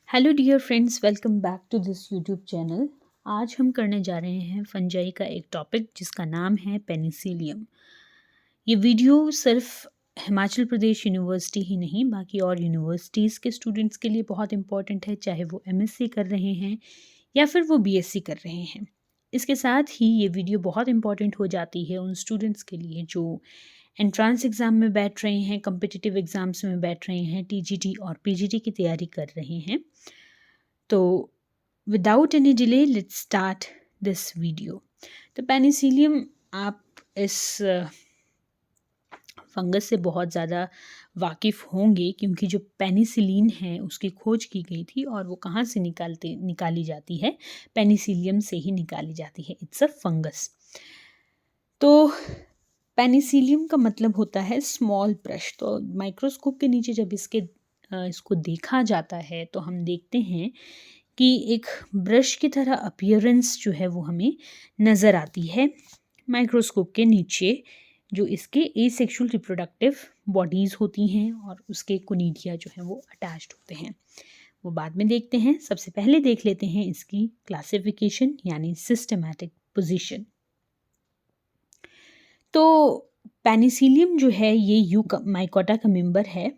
Hello dear friends, welcome back to this YouTube channel. आज हम करने जा रहे हैं फंजाई का एक टॉपिक जिसका नाम है पेनिसिलियम। ये वीडियो सिर्फ हिमाचल प्रदेश यूनिवर्सिटी ही नहीं बाकी और यूनिवर्सिटीज़ के स्टूडेंट्स के लिए बहुत इम्पॉर्टेंट है, चाहे वो एमएससी कर रहे हैं या फिर वो बीएससी कर रहे हैं। इसके साथ ही ये वीडियो बहुत इम्पॉर्टेंट हो जाती है उन स्टूडेंट्स के लिए जो एंट्रांस एग्ज़ाम में बैठ रहे हैं, कम्पिटिटिव एग्ज़ाम्स में बैठ रहे हैं, टीजीटी और पीजीटी की तैयारी कर रहे हैं। तो without any delay let's start this video. तो पेनिसिलियम, आप इस फंगस से बहुत ज़्यादा वाकिफ़ होंगे क्योंकि जो पेनिसिलिन है उसकी खोज की गई थी और वो कहाँ से निकाली जाती है, पेनिसिलियम से ही निकाली जाती है। It's a fungus. तो पेनिसिलियम का मतलब होता है स्मॉल ब्रश। तो माइक्रोस्कोप के नीचे जब इसको देखा जाता है तो हम देखते हैं कि एक ब्रश की तरह अपीयरेंस जो है वो हमें नज़र आती है माइक्रोस्कोप के नीचे, जो इसके एसेक्सुअल रिप्रोडक्टिव बॉडीज़ होती हैं और उसके कोनिडिया जो हैं वो अटैच्ड होते हैं। वो बाद में देखते हैं। सबसे पहले देख लेते हैं इसकी क्लासिफिकेशन यानी सिस्टमैटिक पोजीशन। तो पेनिसिलियम जो है ये माइकोटा का मेंबर है।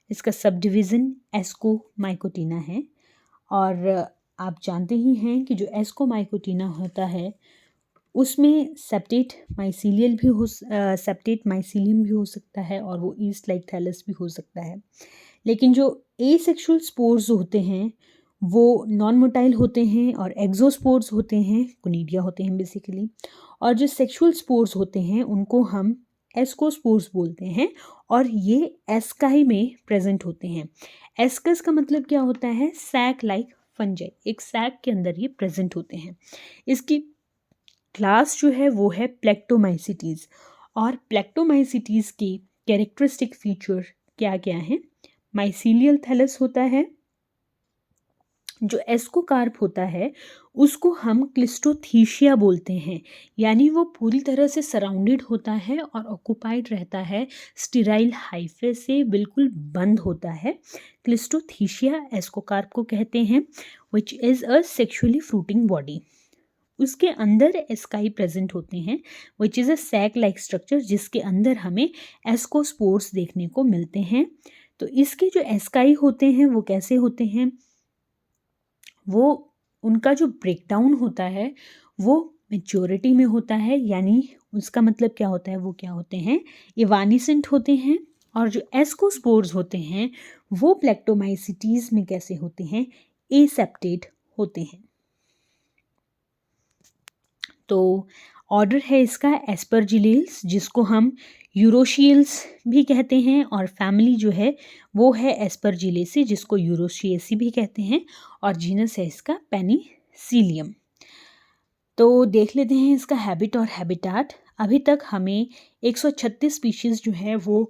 इसका सब डिवीज़न एस्कोमाइकोटिना है और आप जानते ही हैं कि जो एस्कोमाइकोटिना होता है उसमें सेप्टेट माइसीलियम भी हो सकता है और वो ईस्ट लाइक थैलस भी हो सकता है। लेकिन जो एसेक्सुअल स्पोर्स होते हैं वो नॉन मोटाइल होते हैं और एक्सोस्पोर्स होते हैं, कोनिडिया होते हैं बेसिकली। और जो सेक्सुअल स्पोर्स होते हैं उनको हम एस्कोस्पोर्स बोलते हैं और ये एस्काई में प्रेजेंट होते हैं। एस्कस का मतलब क्या होता है? Sac like fungi. एक सैक के अंदर ये प्रेजेंट होते हैं। इसकी क्लास जो है वो है प्लेक्टोमाइसिटीज़। और प्लेक्टोमाइसिटीज़ की कैरेक्टरिस्टिक फीचर क्या क्या हैं? माइसीलियल थैलस होता है। जो एस्कोकार्प होता है उसको हम क्लिस्टोथीशिया बोलते हैं, यानी वो पूरी तरह से सराउंडेड होता है और ऑक्युपाइड रहता है, स्टिराइल हाइफे से बिल्कुल बंद होता है। क्लिस्टोथीशिया एस्कोकार्प को कहते हैं, which is a sexually fruiting body. उसके अंदर एस्काई प्रेजेंट होते हैं, which is a sac like structure, जिसके अंदर हमें एस्कोस्पोर्स देखने को मिलते हैं। तो इसके जो एस्काई होते हैं वो कैसे होते हैं? वो उनका जो ब्रेकडाउन होता है वो मेच्योरिटी में होता है, यानी उसका मतलब क्या होता है? वो क्या होते हैं? इवानिसेंट होते हैं। और जो एस्कोस्पोर्स होते हैं वो प्लेक्टोमाइसिटीज़ में कैसे होते हैं? एसेप्टेट होते हैं। तो ऑर्डर है इसका एस्परजिलेल्स, जिसको हम यूरोशियल्स भी कहते हैं, और फैमिली जो है वो है एस्परजिलेसी, जिसको यूरोशिएसी भी कहते हैं, और जीनस है इसका पेनिसिलियम। तो देख लेते हैं इसका हैबिट और हैबिटाट। अभी तक हमें 136 स्पीशीज़ जो है वो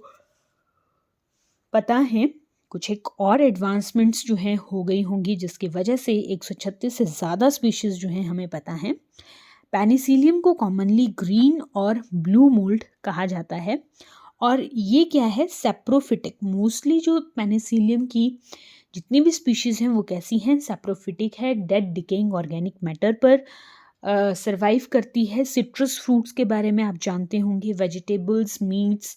पता है। कुछ एक और एडवांसमेंट्स जो हैं हो गई होंगी जिसकी वजह से 136 से ज़्यादा स्पीशीज़ जो हैं हमें पता है। पेनिसिलियम को कॉमनली ग्रीन और ब्लू मोल्ड कहा जाता है और ये क्या है? सेप्रोफिटिक। मोस्टली जो पेनिसिलियम की जितनी भी स्पीशीज़ हैं वो कैसी हैं? सेप्रोफिटिक है, डेड डिकेइंग ऑर्गेनिक मैटर पर सर्वाइव करती है। सिट्रस फ्रूट्स के बारे में आप जानते होंगे, वेजिटेबल्स, मीट्स,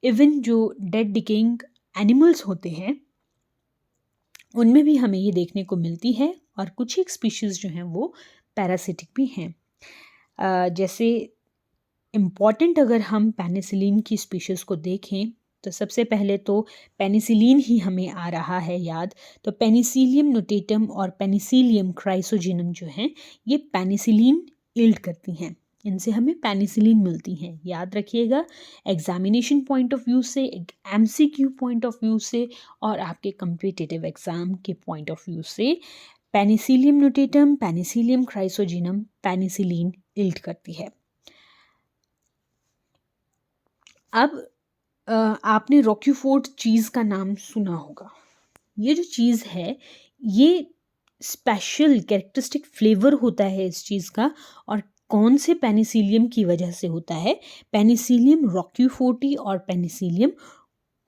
इवन जो डेड डिकेइंग एनिमल्स होते हैं उनमें भी हमें ये देखने को मिलती है। और कुछ एक स्पीशीज़ जो हैं वो पैरासिटिक भी हैं। जैसे इम्पॉर्टेंट अगर हम पेनिसिलिन की स्पीशीज़ को देखें तो सबसे पहले तो पेनिसिलिन ही हमें आ रहा है याद। तो पेनिसिलियम नोटेटम और पेनिसिलियम क्राइसोजिनम जो हैं ये पेनिसिलिन यील्ड करती हैं, इनसे हमें पेनिसिलिन मिलती हैं। याद रखिएगा, एग्जामिनेशन पॉइंट ऑफ व्यू से, एमसीक्यू पॉइंट ऑफ व्यू से और आपके कम्पिटिटिव एग्ज़ाम के पॉइंट ऑफ व्यू से Penicillium notatum, Penicillium chrysogenum penicillin yield करती है। अब आपने रॉक्यूफोर्ट चीज़ का नाम सुना होगा। ये जो चीज़ है ये स्पेशल कैरेक्टरिस्टिक फ्लेवर होता है इस चीज़ का, और कौन से पेनिसिलियम की वजह से होता है? पेनिसिलियम रॉक्यूफोर्टी और पेनिसिलियम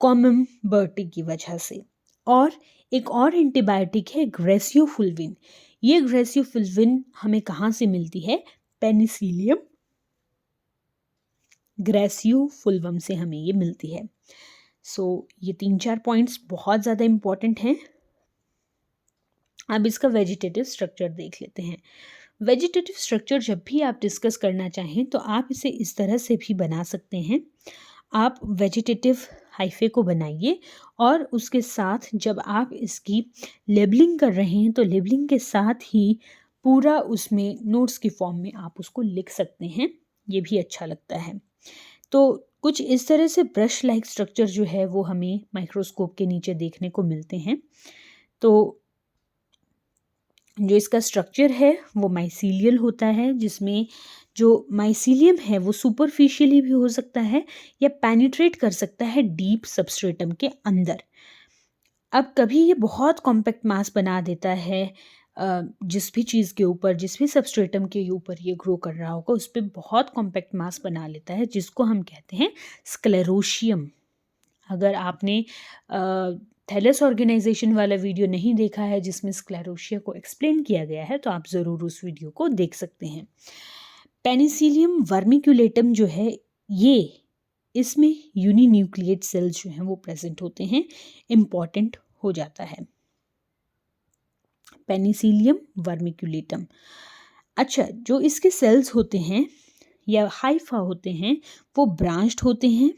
कॉमम्बर्टी की वजह से। और एक और एंटीबायोटिक है ग्रेसियोफुल्विन। ये ग्रेसियोफुल्विन हमें कहाँ से मिलती है? पेनिसिलियम ग्रेसियोफुल्वम से हमें ये मिलती है। ये 3-4 पॉइंट्स बहुत ज़्यादा इम्पॉर्टेंट हैं। अब इसका वेजिटेटिव स्ट्रक्चर देख लेते हैं। वेजिटेटिव स्ट्रक्चर जब भी आप डिस्कस करना चाहें तो आप इसे इस तरह से भी बना सकते हैं। आप वेजिटेटिव हाइफे को बनाइए और उसके साथ जब आप इसकी लेबलिंग कर रहे हैं तो लेबलिंग के साथ ही पूरा उसमें नोट्स की फॉर्म में आप उसको लिख सकते हैं। ये भी अच्छा लगता है। तो कुछ इस तरह से ब्रश लाइक स्ट्रक्चर जो है वो हमें माइक्रोस्कोप के नीचे देखने को मिलते हैं। तो जो इसका स्ट्रक्चर है वो माइसीलियल होता है, जिसमें जो माइसीलियम है वो सुपरफिशियली भी हो सकता है या पेनिट्रेट कर सकता है डीप सबस्ट्रेटम के अंदर। अब कभी ये बहुत कॉम्पैक्ट मास बना देता है, जिस भी चीज़ के ऊपर, जिस भी सबस्ट्रेटम के ऊपर ये ग्रो कर रहा होगा उस पर बहुत कॉम्पैक्ट मास बना लेता है, जिसको हम कहते हैं स्क्लेरोशियम। अगर आपने थैलेस ऑर्गेनाइजेशन वाला वीडियो नहीं देखा है जिसमें स्क्लेरोशिया को एक्सप्लेन किया गया है तो आप ज़रूर उस वीडियो को देख सकते हैं। पेनिसिलियम वर्मिक्यूलेटम जो है ये, इसमें यूनिन्यूक्लिएट सेल्स जो हैं वो प्रेजेंट होते हैं, इम्पॉर्टेंट हो जाता है पेनिसिलियम वर्मिक्यूलेटम। अच्छा, जो इसके सेल्स होते हैं या हाइफा होते हैं वो ब्रांच्ड होते हैं,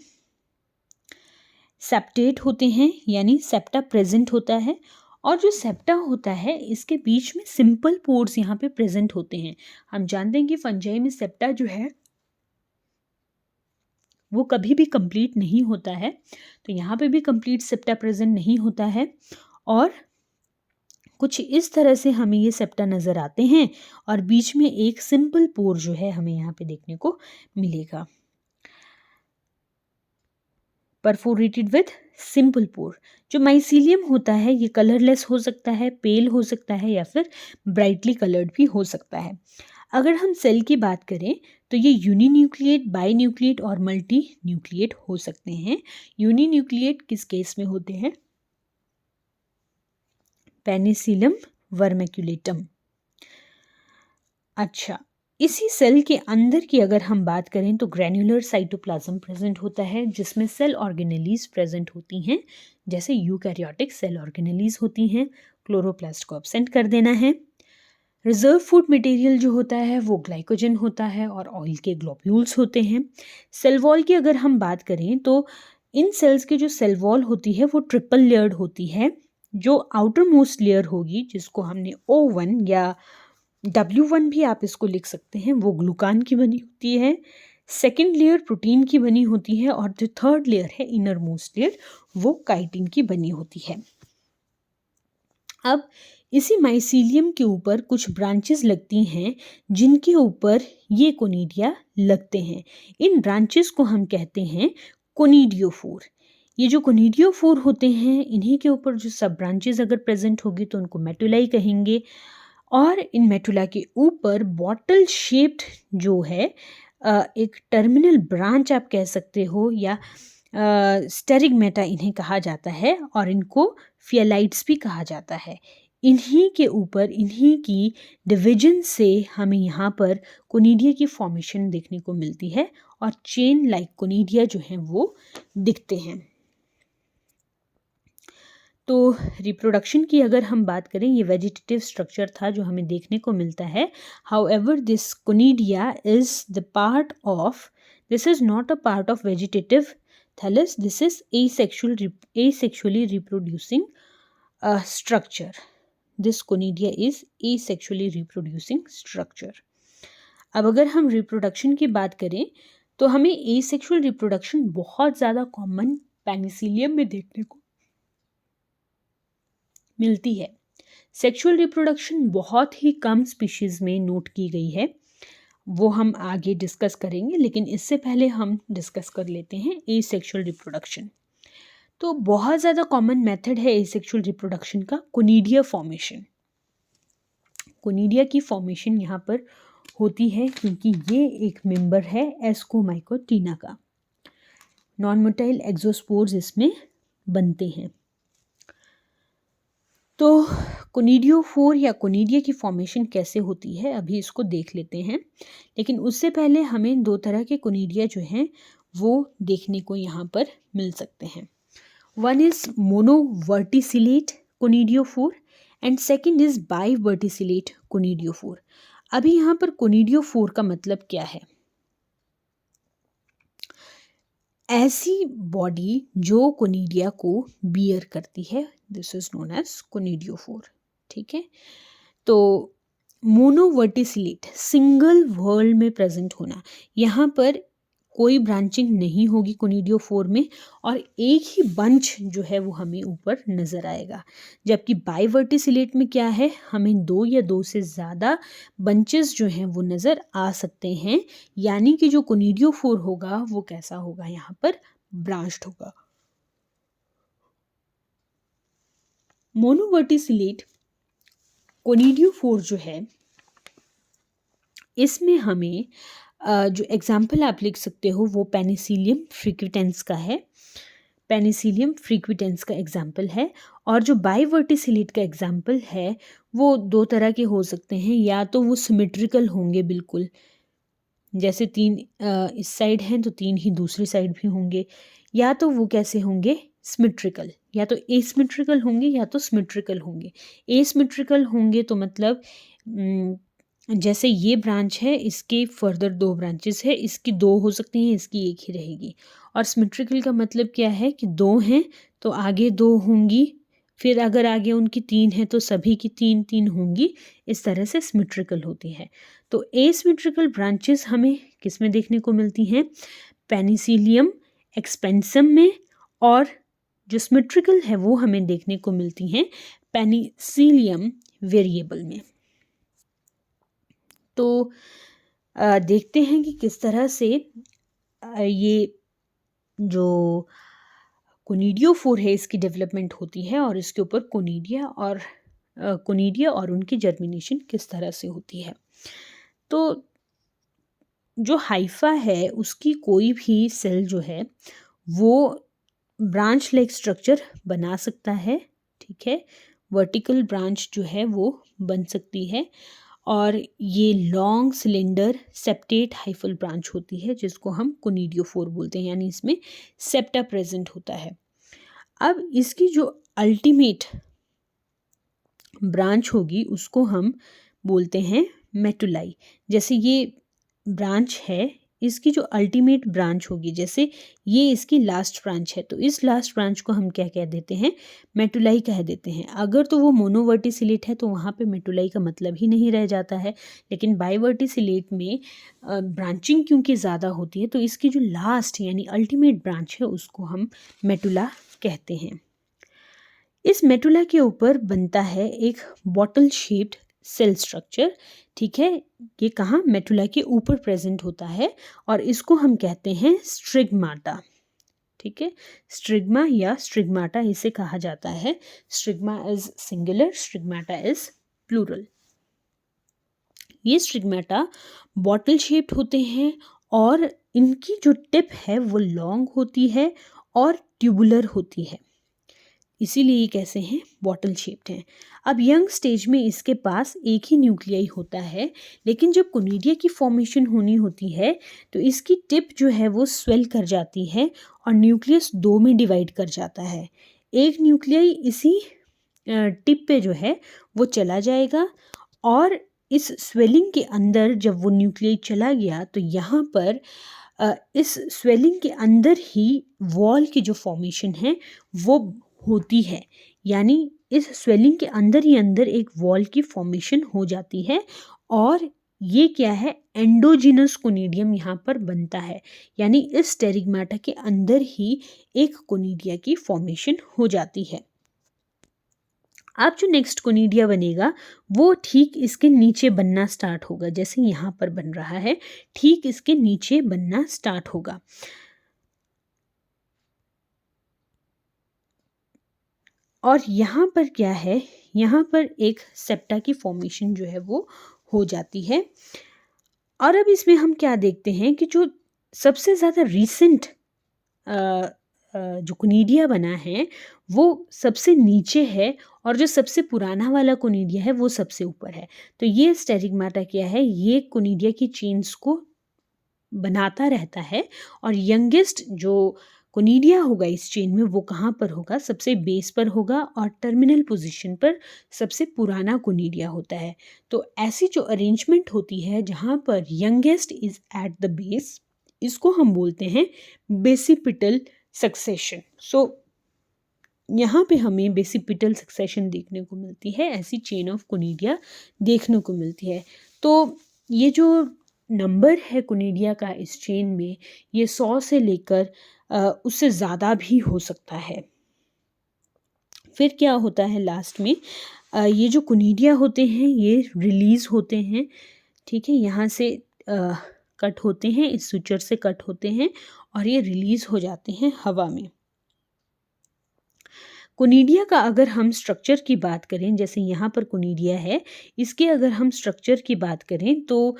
सेप्टेट होते हैं, यानी सेप्टा प्रेजेंट होता है। और जो सेप्टा होता है इसके बीच में सिंपल पोर्स यहाँ पे प्रेजेंट होते हैं। हम जानते हैं कि फंजाई में सेप्टा जो है वो कभी भी कंप्लीट नहीं होता है, तो यहाँ पे भी कंप्लीट सेप्टा प्रेजेंट नहीं होता है। और कुछ इस तरह से हमें ये सेप्टा नज़र आते हैं और बीच में एक सिंपल पोर जो है हमें यहाँ पे देखने को मिलेगा, परफोरेटेड विथ सिंपल पोर। जो माइसीलियम होता है ये कलरलेस हो सकता है, पेल हो सकता है या फिर ब्राइटली कलर्ड भी हो सकता है। अगर हम सेल की बात करें तो ये यूनिन्यूक्लिएट, बाईन्यूक्लिएट और मल्टी न्यूक्लिएट हो सकते हैं। यूनिन्यूक्लिएट किस केस में होते हैं? पेनिसिलियम वर्मिक्यूलेटम। अच्छा, इसी सेल के अंदर की अगर हम बात करें तो ग्रैन्युलर साइटोप्लाज्म प्रेजेंट होता है, जिसमें सेल ऑर्गेनेलीज प्रेजेंट होती हैं, जैसे यूकैरियोटिक सेल ऑर्गेनेलीज होती हैं। क्लोरोप्लास्ट को एब्सेंट कर देना है। रिजर्व फूड मटेरियल जो होता है वो ग्लाइकोजन होता है और ऑयल के ग्लोब्यूल्स होते हैं। सेल वॉल की अगर हम बात करें तो इन सेल्स की जो सेल वॉल होती है वो ट्रिपल लेयर्ड होती है। जो आउटर मोस्ट लेयर होगी, जिसको हमने O1 या W1 भी आप इसको लिख सकते हैं, वो ग्लूकान की बनी होती है। सेकेंड लेयर प्रोटीन की बनी होती है और जो थर्ड लेयर है, इनर मोस्ट लेयर, वो काइटिन की बनी होती है। अब इसी माइसीलियम के ऊपर कुछ ब्रांचेस लगती हैं जिनके ऊपर ये कोनिडिया लगते हैं। इन ब्रांचेस को हम कहते हैं कोनिडियोफोर। ये जो कोनिडियोफोर होते हैं इन्हीं के ऊपर जो सब ब्रांचेस अगर प्रेजेंट होगी तो उनको मेटुलाई कहेंगे। और इन मेटुला के ऊपर बॉटल शेप्ड जो है एक टर्मिनल ब्रांच आप कह सकते हो, या स्टेरिगमेटा इन्हें कहा जाता है, और इनको फियलाइट्स भी कहा जाता है। इन्हीं के ऊपर, इन्हीं की डिवीजन से हमें यहाँ पर कोनिडिया की फॉर्मेशन देखने को मिलती है और चेन लाइक कोनिडिया जो हैं वो दिखते हैं। तो रिप्रोडक्शन की अगर हम बात करें, ये वेजिटेटिव स्ट्रक्चर था जो हमें देखने को मिलता है। However this conidia is the part of, this is not a part of vegetative thallus, this is asexually reproducing structure. This conidia is asexually reproducing structure. अब अगर हम रिप्रोडक्शन की बात करें तो हमें एसेक्सुअल रिप्रोडक्शन बहुत ज़्यादा कॉमन पेनिसिलियम में देखने को मिलती है। सेक्सुअल रिप्रोडक्शन बहुत ही कम स्पीशीज में नोट की गई है, वो हम आगे डिस्कस करेंगे, लेकिन इससे पहले हम डिस्कस कर लेते हैं एसेक्सुअल रिप्रोडक्शन। तो बहुत ज़्यादा कॉमन मेथड है एसेक्सुअल रिप्रोडक्शन का कोनिडिया फॉर्मेशन। कोनिडिया की फॉर्मेशन यहाँ पर होती है क्योंकि ये एक मेंबर है एस्कोमाइकोटीना का। नॉन मोटाइल एक्सोस्पोर्स इसमें बनते हैं। तो कोनिडियोफोर या कोनिडिया की फॉर्मेशन कैसे होती है अभी इसको देख लेते हैं, लेकिन उससे पहले हमें दो तरह के कोनिडिया जो हैं वो देखने को यहाँ पर मिल सकते हैं। One is monoverticillate conidiophore and second is biverticillate conidiophore. अभी यहाँ पर कोनिडियोफोर का मतलब क्या है? ऐसी बॉडी जो कोनिडिया को बियर करती है, this is known as conidiophore. ठीक है, तो मोनोवर्टिसिलेट सिंगल वर्ल में प्रेजेंट होना, यहाँ पर कोई ब्रांचिंग नहीं होगी कोनिडियोफोर में और एक ही बंच जो है वो हमें ऊपर नज़र आएगा। जबकि बाइवर्टिसिलेट में क्या है, हमें दो या दो से ज़्यादा बंचेस जो हैं वो नज़र आ सकते हैं, यानी कि जो कोनिडियोफोर होगा वो कैसा होगा, यहाँ पर ब्रांच्ड होगा। मोनोवर्टिसिलेट कोनिडियोफोर जो है इसमें हमें जो एग्जाम्पल आप लिख सकते हो वो पेनिसिलियम फ्रीक्विटेंस का है। पेनिसिलियम फ्रीक्विटेंस का एग्जाम्पल है। और जो बाइवर्टिसिलेट का एग्जाम्पल है वो दो तरह के हो सकते हैं, या तो वो सिमेट्रिकल होंगे बिल्कुल, जैसे तीन इस साइड हैं तो तीन ही दूसरी साइड भी होंगे, या तो वो कैसे होंगे, सिमेट्रिकल, या तो एसिमेट्रिकल होंगे या तो सिमेट्रिकल होंगे। एसिमेट्रिकल होंगे तो मतलब जैसे ये ब्रांच है, इसके फर्दर दो ब्रांचेस है, इसकी दो हो सकती हैं, इसकी एक ही रहेगी। और सिमेट्रिकल का मतलब क्या है कि दो हैं तो आगे दो होंगी, फिर अगर आगे उनकी तीन है तो सभी की तीन तीन होंगी, इस तरह से सिमेट्रिकल होती है। तो एसिमेट्रिकल ब्रांचेस हमें किस में देखने को मिलती हैं, पेनिसिलियम एक्सपेंसम में, और जो सिमेट्रिकल है वो हमें देखने को मिलती हैं पेनिसिलियम वेरिएबल में। तो देखते हैं कि किस तरह से ये जो कोनिडियोफोर है इसकी डेवलपमेंट होती है और इसके ऊपर कोनिडिया और उनकी जर्मिनेशन किस तरह से होती है। तो जो हाइफा है उसकी कोई भी सेल जो है वो ब्रांच लाइक स्ट्रक्चर बना सकता है। ठीक है, वर्टिकल ब्रांच जो है वो बन सकती है, और ये long cylinder septate hyphal branch होती है जिसको हम कोनिडियोफोर बोलते हैं, यानी इसमें सेप्टा प्रेजेंट होता है। अब इसकी जो अल्टीमेट ब्रांच होगी उसको हम बोलते हैं मेटुलाई। जैसे ये ब्रांच है, इसकी जो अल्टीमेट ब्रांच होगी, जैसे ये इसकी लास्ट ब्रांच है तो इस लास्ट ब्रांच को हम क्या कह देते हैं, मेटुलाई कह देते हैं। अगर तो वो मोनोवर्टिसिलेट है तो वहाँ पे मेटुलाई का मतलब ही नहीं रह जाता है, लेकिन बाइवर्टिसिलेट में ब्रांचिंग क्योंकि ज़्यादा होती है तो इसकी जो लास्ट यानी अल्टीमेट ब्रांच है उसको हम मेटुला कहते हैं। इस मेटुला के ऊपर बनता है एक बॉटल शेप्ड सेल स्ट्रक्चर। ठीक है, ये कहाँ, मेटुला के ऊपर प्रेजेंट होता है और इसको हम कहते हैं स्ट्रिग्माटा। ठीक है, स्ट्रिग्मा या स्ट्रिग्माटा इसे कहा जाता है। स्ट्रिग्मा इज सिंगुलर, स्ट्रिग्माटा इज प्लूरल। ये स्ट्रिग्माटा बॉटल शेप्ड होते हैं और इनकी जो टिप है वो लॉन्ग होती है और ट्यूबुलर होती है, इसीलिए ये कैसे हैं, बॉटल शेप्ड हैं। अब यंग स्टेज में इसके पास एक ही न्यूक्लियाई होता है, लेकिन जब कोनिडिया की फॉर्मेशन होनी होती है तो इसकी टिप जो है वो स्वेल कर जाती है और न्यूक्लियस दो में डिवाइड कर जाता है। एक न्यूक्लियाई इसी टिप पे जो है वो चला जाएगा और इस स्वेलिंग के अंदर जब वो न्यूक्लियाई चला गया तो यहाँ पर इस स्वेलिंग के अंदर ही वॉल की जो फॉर्मेशन है वो होती है, यानी इस स्वेलिंग के अंदर ही अंदर एक वॉल की फॉर्मेशन हो जाती है और ये क्या है, एंडोजिनस कोनिडियम यहाँ पर बनता है, यानी इस स्टेरिग्माटा के अंदर ही एक कोनिडिया की फॉर्मेशन हो जाती है। अब जो नेक्स्ट कोनिडिया बनेगा वो ठीक इसके नीचे बनना स्टार्ट होगा, जैसे यहाँ पर बन रहा है ठीक इसके नीचे बनना स्टार्ट होगा। और यहाँ पर क्या है, यहाँ पर एक सेप्टा की फॉर्मेशन जो है वो हो जाती है। और अब इसमें हम क्या देखते हैं कि जो सबसे ज़्यादा रीसेंट जो कोनिडिया बना है वो सबसे नीचे है और जो सबसे पुराना वाला कोनिडिया है वो सबसे ऊपर है। तो ये स्टेरिगमाटा क्या है, ये कोनिडिया की चेन्स को बनाता रहता है और यंगेस्ट जो कोनिडिया होगा इस चेन में वो कहाँ पर होगा, सबसे बेस पर होगा और टर्मिनल पोजीशन पर सबसे पुराना कोनिडिया होता है। तो ऐसी जो अरेंजमेंट होती है जहाँ पर youngest is at the base, इसको हम बोलते हैं बेसिपिटल सक्सेशन। सो यहाँ पे हमें बेसिपिटल सक्सेशन देखने को मिलती है, ऐसी चेन ऑफ कोनिडिया देखने को मिलती है। तो ये जो नंबर है कोनिडिया का इस चेन में, ये 100 से लेकर उससे ज़्यादा भी हो सकता है। फिर क्या होता है लास्ट में, ये जो कोनिडिया होते हैं ये रिलीज़ होते हैं, ठीक है, यहाँ से कट होते हैं, इस सुचर से कट होते हैं और ये रिलीज़ हो जाते हैं हवा में। कोनिडिया का अगर हम स्ट्रक्चर की बात करें, जैसे यहाँ पर कोनिडिया है, इसके अगर हम स्ट्रक्चर की बात करें तो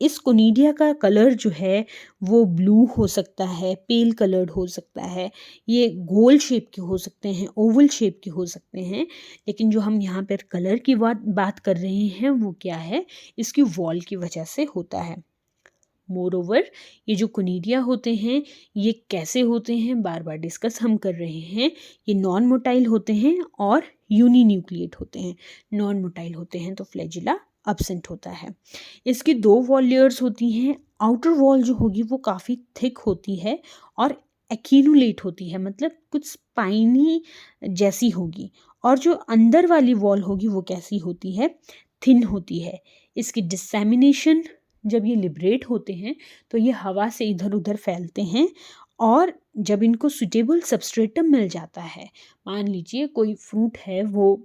इस कोनिडिया का कलर जो है वो ब्लू हो सकता है, पेल कलर्ड हो सकता है, ये गोल शेप के हो सकते हैं, ओवल शेप के हो सकते हैं, लेकिन जो हम यहाँ पर कलर की बात कर रहे हैं वो क्या है, इसकी वॉल की वजह से होता है। मोरओवर ये जो कोनिडिया होते हैं ये कैसे होते हैं, बार बार डिस्कस हम कर रहे हैं, ये नॉन मोटाइल होते हैं और यूनिन्यूक्लिएट होते हैं। नॉन मोटाइल होते हैं तो फ्लैजिला एब्सेंट होता है। इसकी 2 वॉल लेयर्स होती हैं। आउटर वॉल जो होगी वो काफ़ी थिक होती है और एक्यूमुलेट होती है, मतलब कुछ स्पाइनी जैसी होगी, और जो अंदर वाली वॉल होगी वो कैसी होती है, थिन होती है। इसकी डिसेमिनेशन, जब ये लिबरेट होते हैं तो ये हवा से इधर उधर फैलते हैं और जब इनको सुटेबल सबस्ट्रेटम मिल जाता है, मान लीजिए कोई फ्रूट है वो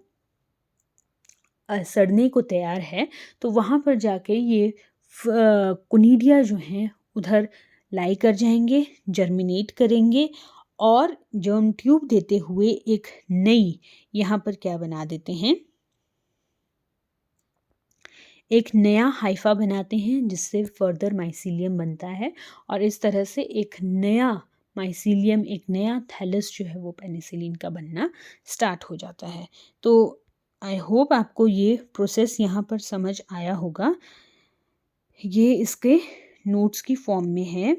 सड़ने को तैयार है, तो वहाँ पर जाके ये कोनिडिया जो हैं उधर लाई कर जाएंगे, जर्मिनेट करेंगे और जर्म ट्यूब देते हुए एक नई यहाँ पर क्या बना देते हैं, एक नया हाइफा बनाते हैं जिससे फर्दर माइसीलियम बनता है और इस तरह से एक नया माइसीलियम, एक नया थैलस जो है वो पेनिसिलिन का बनना स्टार्ट हो जाता है। तो आई होप आपको ये प्रोसेस यहाँ पर समझ आया होगा। ये इसके नोट्स की फॉर्म में है।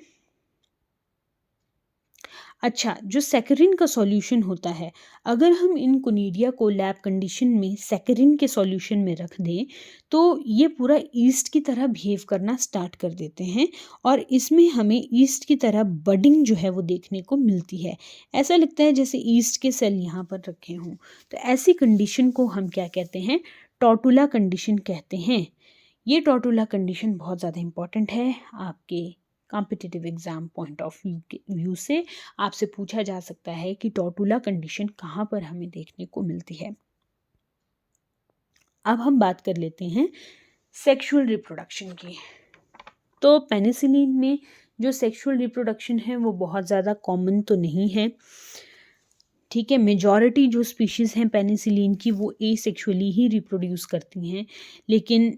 अच्छा, जो सैकरिन का सॉल्यूशन होता है, अगर हम इन कोनिडिया को लैब कंडीशन में सैकरिन के सॉल्यूशन में रख दें तो ये पूरा ईस्ट की तरह बिहेव करना स्टार्ट कर देते हैं और इसमें हमें ईस्ट की तरह बडिंग जो है वो देखने को मिलती है। ऐसा लगता है जैसे ईस्ट के सेल यहाँ पर रखे हों। तो ऐसी कंडीशन को हम क्या कहते हैं, टॉर्टुला कंडीशन कहते हैं। ये टॉर्टुला कंडीशन बहुत ज़्यादा इम्पॉर्टेंट है। आपके competitive exam point of view से आपसे पूछा जा सकता है कि टॉर्टुला कंडीशन कहाँ पर हमें देखने को मिलती है। अब हम बात कर लेते हैं सेक्सुअल रिप्रोडक्शन की। तो पेनिसिलिन में जो सेक्सुअल रिप्रोडक्शन है वो बहुत ज़्यादा कॉमन तो नहीं है, ठीक है। मेजॉरिटी जो स्पीशीज़ हैं पेनिसिलिन की वो एसेक्सुअली ही रिप्रोड्यूस करती हैं, लेकिन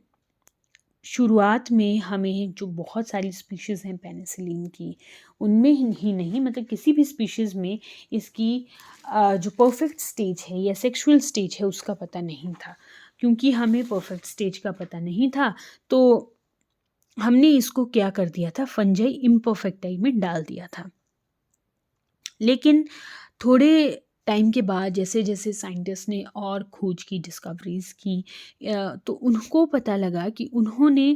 शुरुआत में हमें जो बहुत सारी स्पीशीज़ हैं पेनिसिलिन की, उनमें ही नहीं, मतलब किसी भी स्पीशीज़ में इसकी जो परफेक्ट स्टेज है या सेक्सुअल स्टेज है उसका पता नहीं था। क्योंकि हमें परफेक्ट स्टेज का पता नहीं था तो हमने इसको क्या कर दिया था, फंजाई इम्परफेक्टाई में डाल दिया था। लेकिन थोड़े टाइम के बाद जैसे जैसे साइंटिस्ट ने और खोज की, डिस्कवरीज़ की, तो उनको पता लगा कि उन्होंने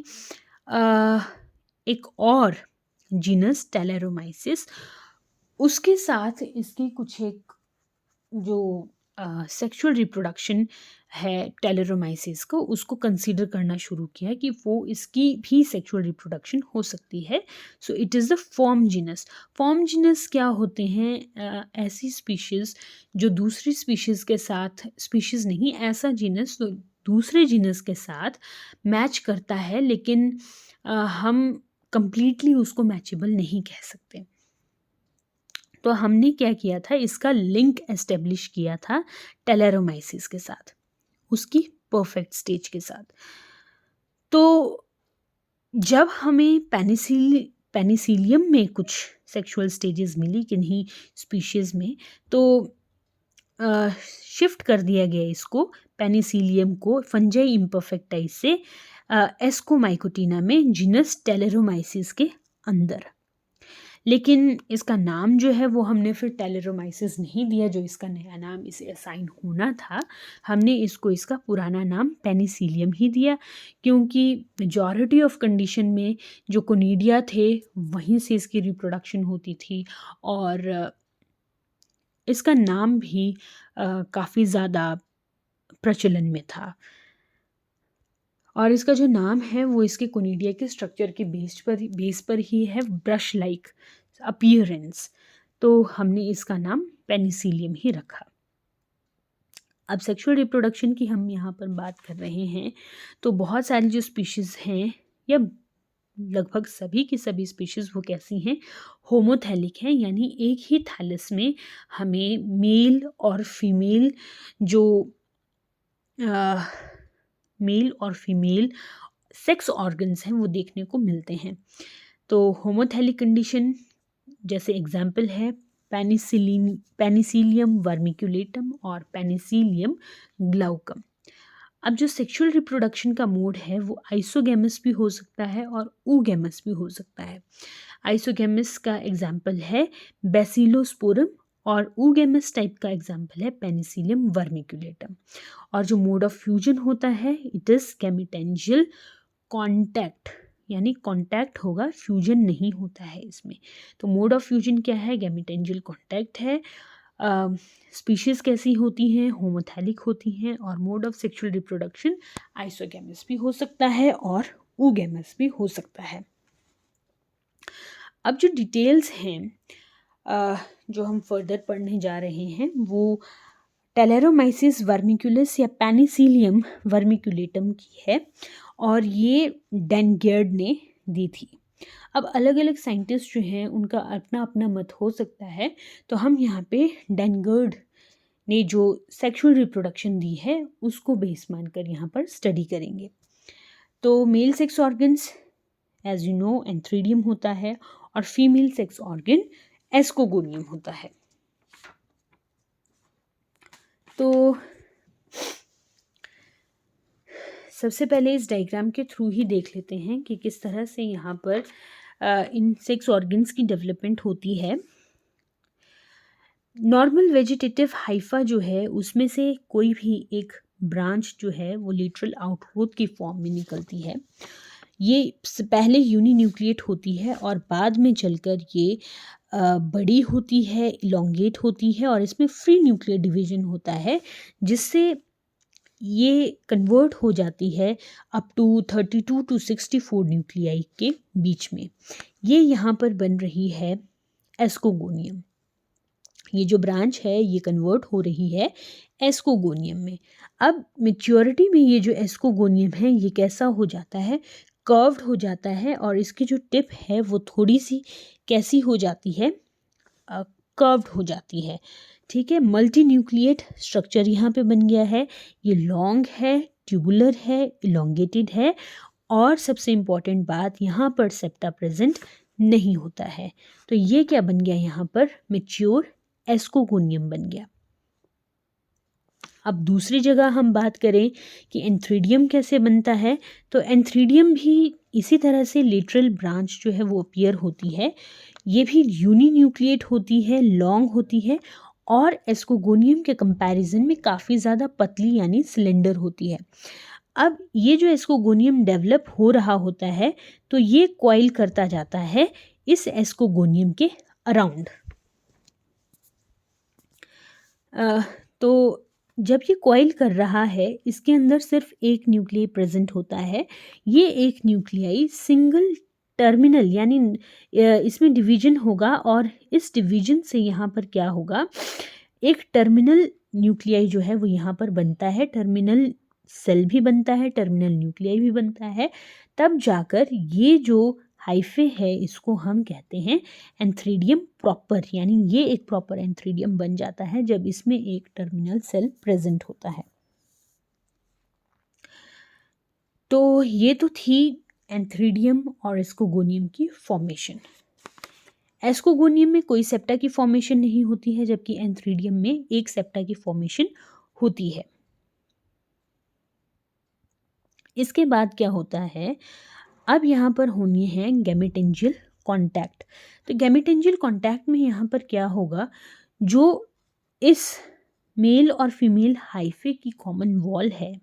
एक और जीनस टेलेरोमाइसिस, उसके साथ इसकी कुछ एक जो सेक्सुअल रिप्रोडक्शन है टेलेरोमाइसिस को, उसको कंसीडर करना शुरू किया कि वो इसकी भी सेक्सुअल रिप्रोडक्शन हो सकती है। So it is the form genus. Form genus क्या होते हैं, ऐसी स्पीशीज़ जो दूसरी स्पीशीज़ के साथ, स्पीशीज़ नहीं, ऐसा जीनस तो दूसरे जीनस के साथ मैच करता है, लेकिन हम कंप्लीटली उसको मैचेबल नहीं कह सकते। तो हमने क्या किया था, इसका लिंक एस्टेब्लिश किया था टेलेरोमाइसिस के साथ, उसकी परफेक्ट स्टेज के साथ। तो जब हमें पेनिसिलियम में कुछ सेक्सुअल स्टेजेस मिली किन्हीं स्पीशीज़ में, तो शिफ्ट कर दिया गया इसको पेनिसिलियम को फंजाई इम्परफेक्टाई से एस्कोमाइकोटिना में जीनस टेलेरोमाइसिस के अंदर। लेकिन इसका नाम जो है वो हमने फिर टेलेरोमाइसिस नहीं दिया, जो इसका नया नाम इसे असाइन होना था। हमने इसको इसका पुराना नाम पेनिसिलियम ही दिया, क्योंकि मेजॉरिटी ऑफ कंडीशन में जो कोनिडिया थे वहीं से इसकी रिप्रोडक्शन होती थी, और इसका नाम भी काफ़ी ज़्यादा प्रचलन में था। और इसका जो नाम है वो इसके कोनिडिया के स्ट्रक्चर के बेस पर ही है, ब्रश लाइक अपीयरेंस, तो हमने इसका नाम पेनिसिलियम ही रखा। अब सेक्सुअल रिप्रोडक्शन की हम यहाँ पर बात कर रहे हैं, तो बहुत सारी जो स्पीशीज़ हैं, या लगभग सभी की सभी स्पीशीज़ वो कैसी हैं, होमोथैलिक हैं, यानी एक ही थैलस में हमें मेल और फीमेल सेक्स ऑर्गन्स हैं वो देखने को मिलते हैं। तो होमोथैलिक कंडीशन जैसे एग्जाम्पल है पेनिसिलियम वर्मिकुलेटम और पेनिसिलियम ग्लाउकम। अब जो सेक्सुअल रिप्रोडक्शन का मोड है वो आइसोगैमस भी हो सकता है और ऊगैमस भी हो सकता है। आइसोगैमस का एग्जाम्पल है बैसिलोस्पोरम और ऊगैमस टाइप का एग्जाम्पल है पेनिसिलियम वर्मिकुलेटम। और जो मोड ऑफ फ्यूजन होता है इट इज़ गैमेटेंजियल कॉन्टैक्ट, यानी कॉन्टैक्ट होगा, फ्यूजन नहीं होता है इसमें। तो मोड ऑफ फ्यूजन क्या है, गैमेटेंजियल कॉन्टैक्ट है। स्पीशीज़ कैसी होती हैं, होमोथैलिक होती हैं, और mode of sexual reproduction isogamous भी हो सकता है और ऊगैमस भी हो सकता है। अब जो डिटेल्स हैं जो हम फर्दर पढ़ने जा रहे हैं वो टेलेरोमाइसिस वर्मिकुलस या पेनिसिलियम वर्मिकुलेटम की है, और ये डेनगेर्ड ने दी थी। अब अलग अलग साइंटिस्ट जो हैं उनका अपना अपना मत हो सकता है, तो हम यहाँ पे डेनगेर्ड ने जो सेक्सुअल रिप्रोडक्शन दी है उसको बेस मानकर यहाँ पर स्टडी करेंगे। तो male sex organs as you know antheridium होता है, और फीमेल सेक्स ऑर्गन एस्कोगोनियम होता है। तो सबसे पहले इस डायग्राम के थ्रू ही देख लेते हैं कि किस तरह से यहाँ पर इन सेक्स ऑर्गन्स की डेवलपमेंट होती है। नॉर्मल वेजिटेटिव हाइफा जो है उसमें से कोई भी एक ब्रांच जो है वो लेटरल आउटग्रोथ की फॉर्म में निकलती है। ये पहले यूनिन्यूक्लिएट होती है और बाद में चलकर ये बड़ी होती है, इलोंगेट होती है, और इसमें फ्री न्यूक्लियर डिवीजन होता है, जिससे ये कन्वर्ट हो जाती है अप टू 32 to 64 न्यूक्लियाई के बीच में। ये यहाँ पर बन रही है एस्कोगोनियम। ये जो ब्रांच है ये कन्वर्ट हो रही है एस्कोगोनियम में। अब मैच्योरिटी में ये जो एस्कोगोनियम है ये कैसा हो जाता है, कर्व्ड हो जाता है, और इसकी जो टिप है वो थोड़ी सी कैसी हो जाती है, कर्व्ड हो जाती है। ठीक है, मल्टी न्यूक्लिएट स्ट्रक्चर यहाँ पे बन गया है। ये लॉन्ग है, ट्यूबुलर है, इलोंगेटेड है, और सबसे इम्पॉर्टेंट बात यहाँ पर सेप्टा प्रेजेंट नहीं होता है। तो ये क्या बन गया, यहाँ पर मैच्योर एस्कोगोनियम बन गया। अब दूसरी जगह हम बात करें कि एंथ्रीडियम कैसे बनता है, तो एंथ्रीडियम भी इसी तरह से लेटरल ब्रांच जो है वो अपीयर होती है। ये भी यूनिन्यूक्लिएट होती है, लॉन्ग होती है, और एस्कोगोनियम के कंपैरिजन में काफ़ी ज़्यादा पतली यानी सिलेंडर होती है। अब ये जो एस्कोगोनियम डेवलप हो रहा होता है तो ये कॉइल करता जाता है इस एस्कोगोनियम के अराउंड। तो जब ये कॉइल कर रहा है इसके अंदर सिर्फ एक न्यूक्लियाई प्रेजेंट होता है। ये एक न्यूक्लियाई सिंगल टर्मिनल यानी इसमें डिवीजन होगा, और इस डिवीजन से यहाँ पर क्या होगा, एक टर्मिनल न्यूक्लियाई जो है वो यहाँ पर बनता है, टर्मिनल सेल भी बनता है, टर्मिनल न्यूक्लियाई भी बनता है। तब जाकर ये जो हाइफे है इसको हम कहते हैं एंथ्रीडियम प्रॉपर, यानी ये एक प्रॉपर एंथ्रीडियम बन जाता है जब इसमें एक टर्मिनल सेल प्रेजेंट होता है। तो ये तो थी एंथ्रीडियम और एस्कोगोनियम की फॉर्मेशन। एस्कोगोनियम में कोई सेप्टा की फॉर्मेशन नहीं होती है, जबकि एंथ्रीडियम में एक सेप्टा की फॉर्मेशन होती है। इसके बाद क्या होता है, अब यहाँ पर होनी है गैमेटेंजियल कॉन्टैक्ट। तो गैमेटेंजियल कॉन्टैक्ट में यहाँ पर क्या होगा, जो इस मेल और फीमेल हाइफे की कॉमन वॉल है,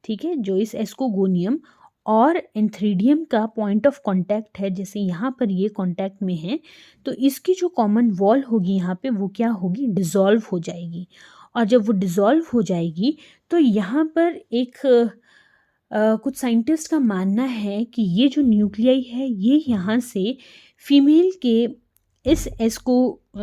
ठीक है, जो इस एस्कोगोनियम और एंथ्रीडियम का पॉइंट ऑफ कांटेक्ट है, जैसे यहाँ पर ये कांटेक्ट में है, तो इसकी जो कॉमन वॉल होगी यहाँ पे वो क्या होगी, डिसॉल्व हो जाएगी। और जब वो डिसॉल्व हो जाएगी तो यहाँ पर एक कुछ साइंटिस्ट का मानना है कि ये जो न्यूक्लियाई है ये यहाँ से फीमेल के इस एस्कोगोनियम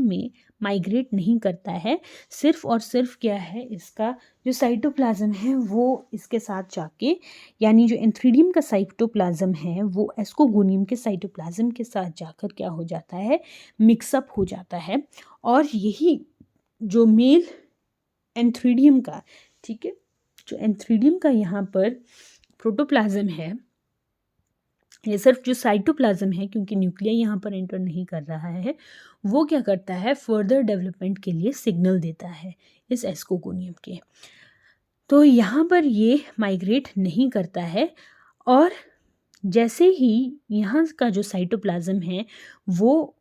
में माइग्रेट नहीं करता है, सिर्फ और सिर्फ क्या है, इसका जो साइटोप्लाज्म है वो इसके साथ जाके, यानी जो एंथ्रीडियम का साइटोप्लाज्म है वो एस्कोगोनियम के साइटोप्लाज्म के साथ जाकर क्या हो जाता है, मिक्सअप हो जाता है। और यही जो मेल एंथ्रीडियम का, ठीक है, जो एंथ्रीडियम का यहाँ पर प्रोटोप्लाज्म है, ये सिर्फ जो साइटोप्लाज्म है, क्योंकि न्यूक्लियाई यहाँ पर एंटर नहीं कर रहा है, वो क्या करता है, फर्दर डेवलपमेंट के लिए सिग्नल देता है इस एस्कोगोनियम के। तो यहाँ पर ये माइग्रेट नहीं करता है, और जैसे ही यहाँ का जो साइटोप्लाज्म है वो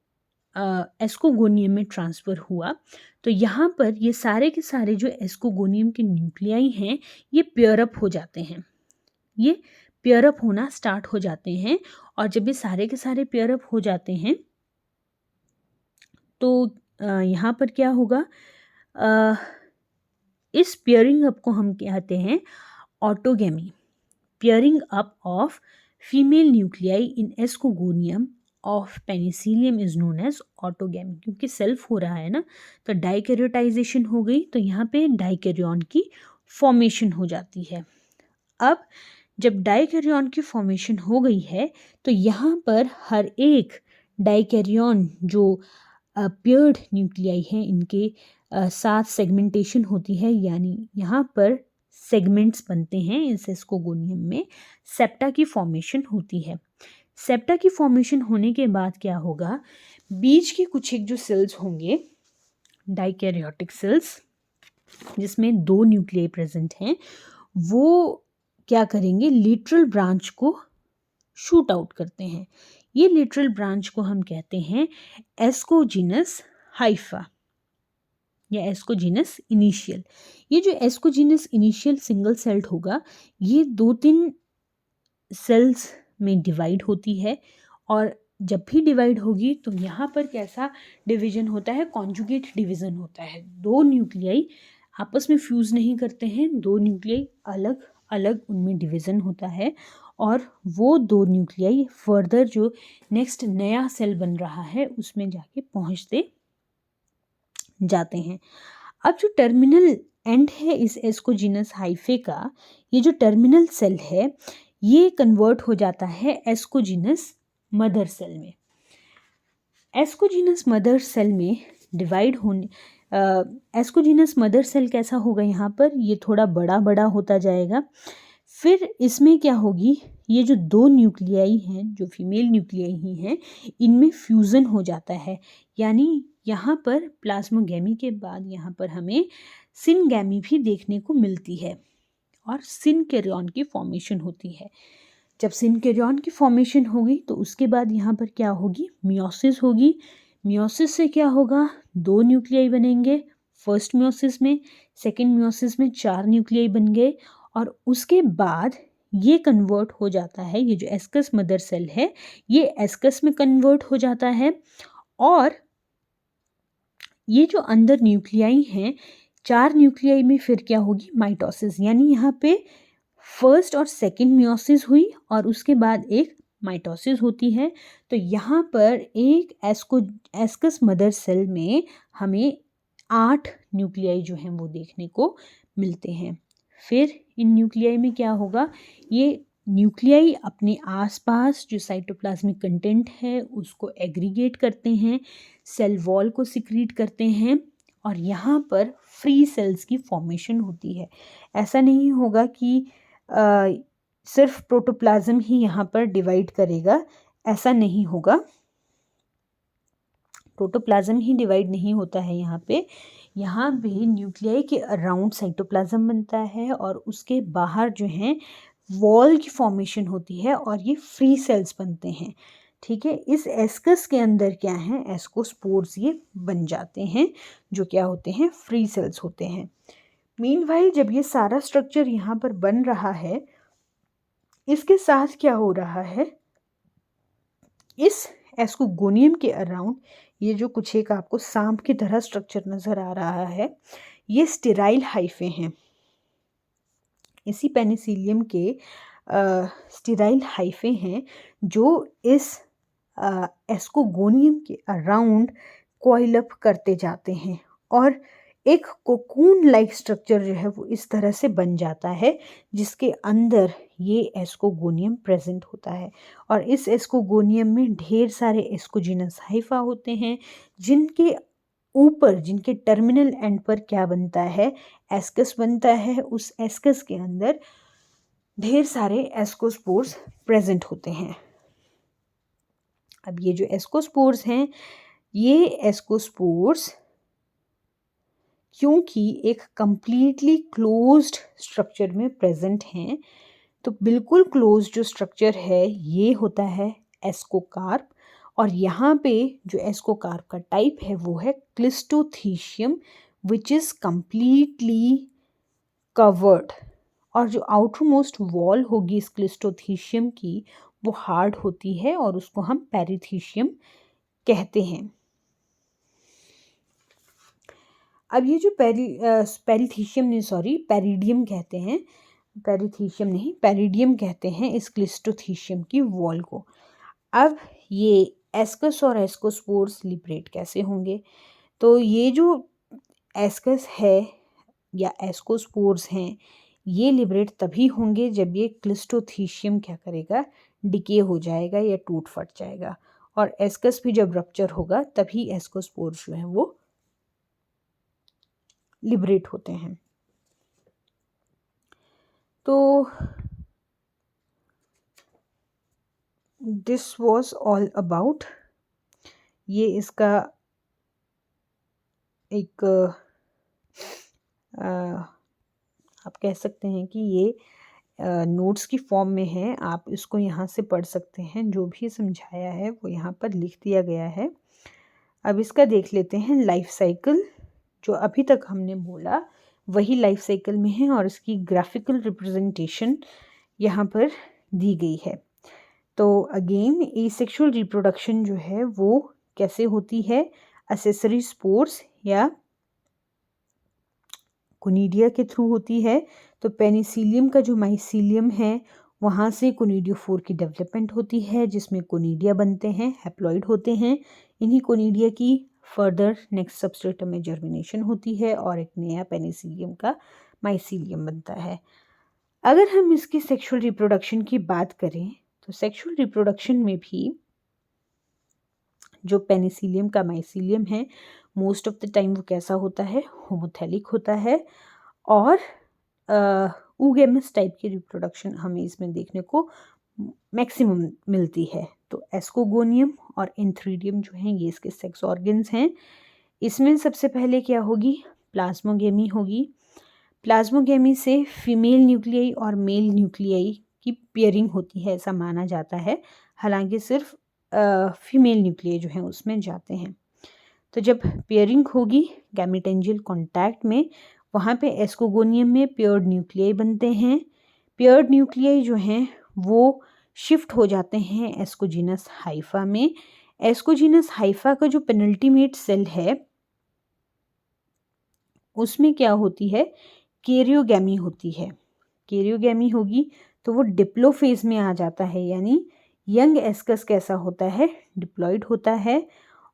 एस्कोगोनियम में ट्रांसफ़र हुआ, तो यहाँ पर ये सारे के सारे जो एस्कोगोनियम के न्यूक्लियाई हैं ये पेयरअप हो जाते हैं, ये पेयरअप होना स्टार्ट हो जाते हैं। और जब ये सारे के सारे पेयरअप हो जाते हैं तो यहाँ पर क्या होगा, इस पेयरिंग अप को हम कहते हैं autogamy. Pairing up of female nuclei in ascogonium of Penicillium is known as autogamy. क्योंकि सेल्फ हो रहा है ना, तो डाइकैरियोटाइजेशन हो गई, तो यहाँ पे डाइकैरियन की फॉर्मेशन हो जाती है। अब जब डाइकैरियन की फॉर्मेशन हो गई है तो यहाँ पर हर एक डाइकैरियन जो पेयर्ड न्यूक्लियाई हैं इनके साथ सेगमेंटेशन होती है, यानी यहाँ पर सेगमेंट्स बनते हैं इस एस्कोगोनियम में, सेप्टा की फॉर्मेशन होती है। सेप्टा की फॉर्मेशन होने के बाद क्या होगा, बीच के कुछ एक जो सेल्स होंगे डाइकैरियोटिक सेल्स, जिसमें 2 न्यूक्लियाई प्रेजेंट हैं, वो क्या करेंगे, लेटरल ब्रांच को शूट आउट करते हैं। ये लेटरल ब्रांच को हम कहते हैं एस्कोजीनस हाइफा या एस्कोजीनस इनिशियल। ये जो एस्कोजीनस इनिशियल सिंगल सेल्ड होगा, ये 2-3 सेल्स में डिवाइड होती है, और जब भी डिवाइड होगी तो यहाँ पर कैसा डिवीजन होता है, कॉन्जुगेट डिवीजन होता है। 2 न्यूक्लियाई आपस में फ्यूज़ नहीं करते हैं, 2 न्यूक्लियाई अलग अलग उनमें डिवीज़न होता है, और वो 2 न्यूक्लियाई फर्दर जो नेक्स्ट नया सेल बन रहा है उसमें जाके पहुँचते जाते हैं। अब जो टर्मिनल एंड है इस एस्कोजीनस हाइफे का, ये जो टर्मिनल सेल है ये कन्वर्ट हो जाता है एस्कोजीनस मदर सेल में। एस्कोजीनस मदर सेल में डिवाइड होने, एस्कोजीनस मदर सेल कैसा होगा, यहाँ पर ये थोड़ा बड़ा बड़ा होता जाएगा। फिर इसमें क्या होगी, ये जो 2 न्यूक्लियाई हैं, जो फीमेल न्यूक्लियाई ही हैं, इनमें फ्यूज़न हो जाता है, यानी यहाँ पर प्लाज्मोगैमी के बाद यहाँ पर हमें सिनगैमी भी देखने को मिलती है, और सिनकैरियन की फॉर्मेशन होती है। जब सिनकैरियन की फॉर्मेशन होगी तो उसके बाद यहाँ पर क्या होगी, मियोसिस होगी। मियोसिस से क्या होगा, 2 न्यूक्लियाई बनेंगे फर्स्ट मियोसिस में, सेकेंड मियोसिस में 4 न्यूक्लियाई बन गए, और उसके बाद ये कन्वर्ट हो जाता है, ये जो एस्कस मदर सेल है ये एस्कस में कन्वर्ट हो जाता है, और ये जो अंदर न्यूक्लियाई हैं 4 न्यूक्लियाई में फिर क्या होगी, माइटोसिस, यानी यहाँ पे फर्स्ट और सेकेंड मियोसिस हुई और उसके बाद एक माइटोसिस होती है। तो यहाँ पर एक एस्कस मदर सेल में हमें 8 न्यूक्लियाई जो हैं वो देखने को मिलते हैं। फिर इन न्यूक्लियाई में क्या होगा, ये न्यूक्लियाई अपने आसपास जो साइटोप्लाज्मिक कंटेंट है उसको एग्रीगेट करते हैं, सेल वॉल को सिक्रीट करते हैं, और यहाँ पर फ्री सेल्स की फॉर्मेशन होती है। ऐसा नहीं होगा कि सिर्फ प्रोटोप्लाज्म ही यहाँ पर डिवाइड करेगा, ऐसा नहीं होगा। प्रोटोप्लाज्म ही डिवाइड नहीं होता है यहाँ पे न्यूक्लियाई के अराउंड साइटोप्लाज्म बनता है और उसके बाहर जो है वॉल की फॉर्मेशन होती है और ये फ्री सेल्स बनते हैं। ठीक है, इस एस्कस के अंदर क्या है, एस्कोस्पोर्स ये बन जाते हैं जो क्या होते हैं, फ्री सेल्स होते हैं। मीनवाइल जब ये सारा स्ट्रक्चर यहाँ पर बन रहा है, इसके साथ क्या हो रहा है, इस एस्कोगोनियम के अराउंड ये जो कुछ एक आपको सांप की तरह स्ट्रक्चर नजर आ रहा है, ये स्टेराइल हाइफे हैं। इसी पेनिसिलियम के स्टेराइल हाइफे हैं जो इस एस्कोगोनियम के अराउंड कॉइल अप करते जाते हैं और एक कोकून लाइक स्ट्रक्चर जो है वो इस तरह से बन जाता है जिसके अंदर ये एस्कोगोनियम प्रेजेंट होता है। और इस एस्कोगोनियम में ढेर सारे एस्कोजिनस हाइफा होते हैं जिनके ऊपर, जिनके टर्मिनल एंड पर क्या बनता है, एस्कस बनता है। उस एस्कस के अंदर ढेर सारे एस्कोस्पोर्स प्रेजेंट होते हैं। अब ये जो एस्कोस्पोर्स हैं, ये एस्कोस्पोर्स क्योंकि एक कंप्लीटली क्लोज्ड स्ट्रक्चर में प्रेजेंट हैं, तो बिल्कुल क्लोज जो स्ट्रक्चर है ये होता है एस्कोकार्प। और यहाँ पे जो एस्कोकार्प का टाइप है वो है क्लिस्टोथीशियम विच इज़ कंप्लीटली कवर्ड। और जो आउटर मोस्ट वॉल होगी इस क्लिस्टोथीशियम की वो हार्ड होती है और उसको हम पेरिथीशियम कहते हैं। अब ये जो पेरिथीशियम नहीं, सॉरी, पेरिडियम कहते हैं, पेरिथीशियम नहीं, पेरिडियम कहते हैं इस क्लिस्टोथीशियम की वॉल को। अब ये एस्कस और एस्कोस्पोर्स लिबरेट कैसे होंगे, तो ये जो एस्कस है या एस्कोस्पोर्स हैं ये लिबरेट तभी होंगे जब ये क्लिस्टोथीशियम क्या करेगा, डिके हो जाएगा या टूट फट जाएगा। और एस्कस भी जब रप्चर होगा तभी एस्कोस्पोर्स जो हैं वो लिबरेट होते हैं। तो दिस वॉज ऑल अबाउट, ये इसका एक आप कह सकते हैं कि ये नोट्स की फॉर्म में है, आप इसको यहाँ से पढ़ सकते हैं। जो भी समझाया है वो यहाँ पर लिख दिया गया है। अब इसका देख लेते हैं लाइफ साइकिल। जो अभी तक हमने बोला वही लाइफ साइकिल में है और इसकी ग्राफिकल रिप्रेजेंटेशन यहाँ पर दी गई है। तो अगेन एसेक्सुअल रिप्रोडक्शन जो है वो कैसे होती है, एसेसरी स्पोर्स या कोनिडिया के थ्रू होती है। तो पेनिसिलियम का जो माइसिलियम है वहाँ से कोनिडियोफोर की डेवलपमेंट होती है जिसमें कोनिडिया बनते हैं, हैप्लॉइड होते हैं। इन्हीं कोनिडिया की फर्दर नेक्स्ट सबस्ट्रेटम में जर्मिनेशन होती है और एक नया पेनिसिलियम का माइसिलियम बनता है। अगर हम इसकी सेक्सुअल रिप्रोडक्शन की बात करें तो सेक्सुअल रिप्रोडक्शन में भी जो पेनिसिलियम का माइसिलियम है मोस्ट ऑफ द टाइम वो कैसा होता है, होमोथेलिक होता है। और ऊगेमस टाइप की रिप्रोडक्शन हमें इसमें देखने को मैक्सिमम मिलती है। तो एस्कोगोनियम और एंथ्रीडियम जो हैं ये इसके सेक्स ऑर्गन्स हैं। इसमें सबसे पहले क्या होगी, प्लाज्मोगेमी होगी। प्लाज्मोगेमी से फीमेल न्यूक्लियाई और मेल न्यूक्लियाई की पेयरिंग होती है ऐसा माना जाता है, हालांकि सिर्फ फीमेल न्यूक्लियाई जो हैं उसमें जाते हैं। तो जब पेयरिंग होगी गैमेटेंजियल कॉन्टैक्ट में, वहाँ पे एस्कोगोनियम में पेयर्ड न्यूक्लियाई बनते हैं। पेयर्ड न्यूक्लियाई जो हैं वो शिफ्ट हो जाते हैं एस्कोजिनस हाइफा में। एस्कोजिनस हाइफा का जो पेनल्टीमेट सेल है उसमें क्या होती है, कैरियोगैमी होती है। कैरियोगैमी होगी तो वो डिप्लोफेज में आ जाता है, यानी यंग एस्कस कैसा होता है, डिप्लॉयड होता है।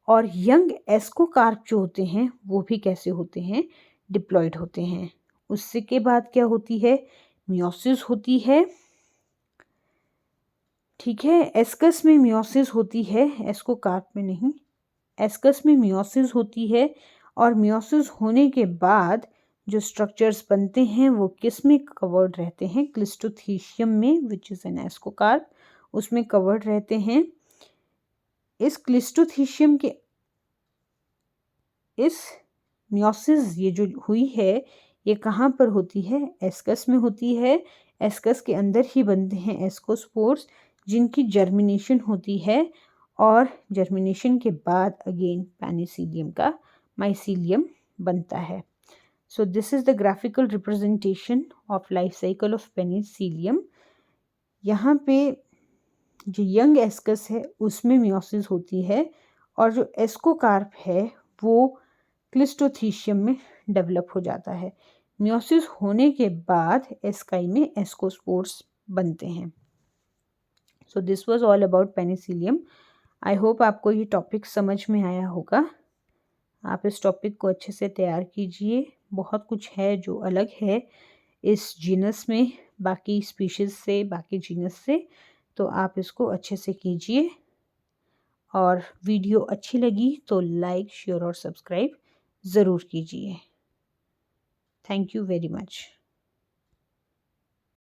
और यंग एस्कोकार्प जो होते हैं वो भी कैसे होते हैं, डिप्लॉयड होते हैं। उससे के बाद क्या होती है, मियोसिस होती है। ठीक है, एस्कस में मियोसिस होती है, एस्कोकार्प में नहीं। एस्कस में मियोसिस होती है और मियोसिस होने के बाद जो स्ट्रक्चर्स बनते हैं वो किस में कवर्ड रहते हैं, क्लिस्टोथीशियम में, विच इज़ एन एस्कोकार्प, उसमें कवर्ड रहते हैं। इस क्लिस्टोथीशियम के इस मियोसिस ये जो हुई है ये कहाँ पर होती है, एस्कस में होती है। एस्कस के अंदर ही बनते हैं एस्कोस्पोर्स, जिनकी जर्मिनेशन होती है और जर्मिनेशन के बाद अगेन पेनिसिलियम का माइसीलियम बनता है। So this is the graphical representation of life cycle of Penicillium. यहाँ पे जो यंग एस्कस है उसमें मियोसिस होती है और जो एस्कोकार्प है वो क्लिस्टोथीशियम में डेवलप हो जाता है। मियोसिस होने के बाद एस्काई में एस्कोस्पोर्स बनते हैं। So this was all about Penicillium. I hope आपको ये टॉपिक समझ में आया होगा। आप इस टॉपिक को अच्छे से तैयार कीजिए। बहुत कुछ है जो अलग है इस जीनस में बाकी स्पीशीज़ से, बाकी जीनस से, तो आप इसको अच्छे से कीजिए। और वीडियो अच्छी लगी तो लाइक, शेयर और सब्सक्राइब ज़रूर कीजिए। Thank you very much.